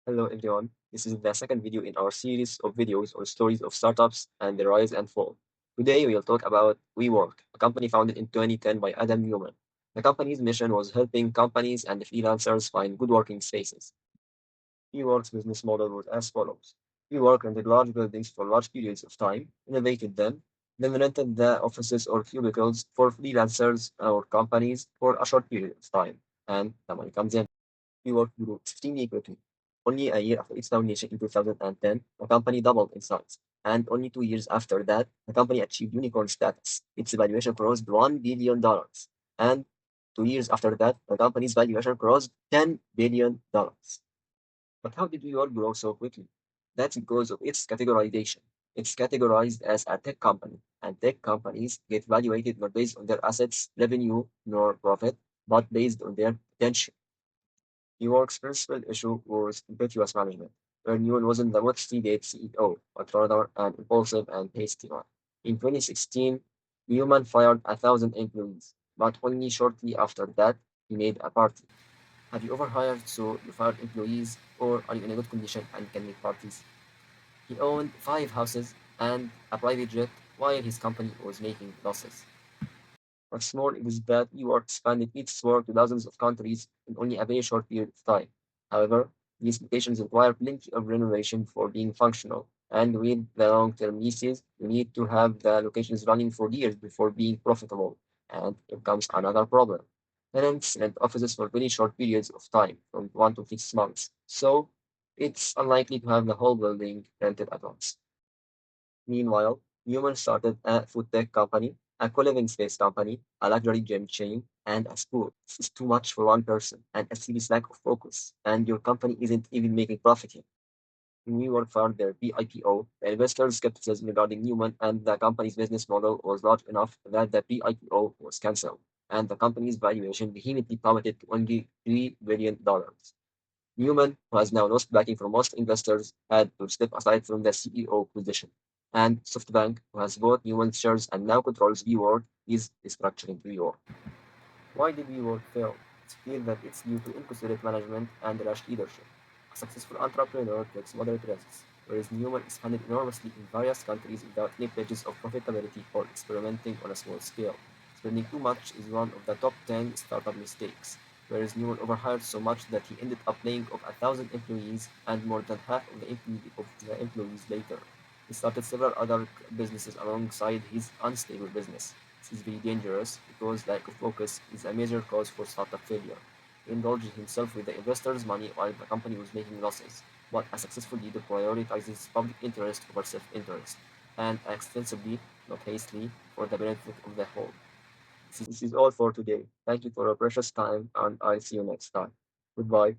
Hello everyone, this is the second video in our series of videos on stories of startups and their rise and fall. Today we'll talk about WeWork, a company founded in 2010 by Adam Neumann. The company's mission was helping companies and freelancers find good working spaces. WeWork's business model was as follows. WeWork rented large buildings for large periods of time, renovated them, then rented the offices or cubicles for freelancers or companies for a short period of time, and the money comes in. WeWork grew extremely quickly. Only a year after its foundation in 2010, the company doubled in size. And only 2 years after that, the company achieved unicorn status. Its valuation crossed $1 billion. And 2 years after that, the company's valuation crossed $10 billion. But how did WeWork grow so quickly? That's because of its categorization. It's categorized as a tech company, and tech companies get valuated not based on their assets, revenue, nor profit, but based on their potential. WeWork's principal issue was impetuous management, where Neumann wasn't the multi-state CEO, but rather an impulsive and hasty one. In 2016, Neumann fired 1,000 employees, but only shortly after that, he made a party. Have you ever hired so you fired employees, or are you in a good condition and can make parties? He owned 5 houses and a private jet while his company was making losses. What's more is that WeWork expanded its work to dozens of countries in only a very short period of time. However, these locations require plenty of renovation for being functional, and with the long-term leases, you need to have the locations running for years before being profitable. And here comes another problem. Tenants rent offices for very short periods of time, from 1 to 6 months, so it's unlikely to have the whole building rented at once. Meanwhile, Newman started a food tech company, a co-living space company, a luxury gym chain, and a school. This is too much for one person and a serious lack of focus, and your company isn't even making profit yet. When WeWork filed their pre-IPO, the investors' skepticism regarding Newman and the company's business model was large enough that the pre-IPO was cancelled, and the company's valuation vehemently plummeted to only $3 billion. Neumann, who has now lost backing from most investors, had to step aside from the CEO position. And SoftBank, who has bought Neumann's shares and now controls WeWork, is restructuring WeWork. Why did WeWork fail? It's clear that it's due to inconsiderate management and rash leadership. A successful entrepreneur takes moderate risks, whereas Neumann expanded enormously in various countries without any pledges of profitability or experimenting on a small scale. Spending too much is one of the top 10 startup mistakes, whereas Neumann overhired so much that he ended up laying off 1,000 employees and more than half of the employees later. He started several other businesses alongside his unstable business. This is very dangerous because lack of focus is a major cause for startup failure. He indulged himself with the investors' money while the company was making losses, but a successful leader prioritizes public interest over self-interest, and extensively, not hastily, for the benefit of the whole. This is all for today. Thank you for your precious time, and I'll see you next time. Goodbye.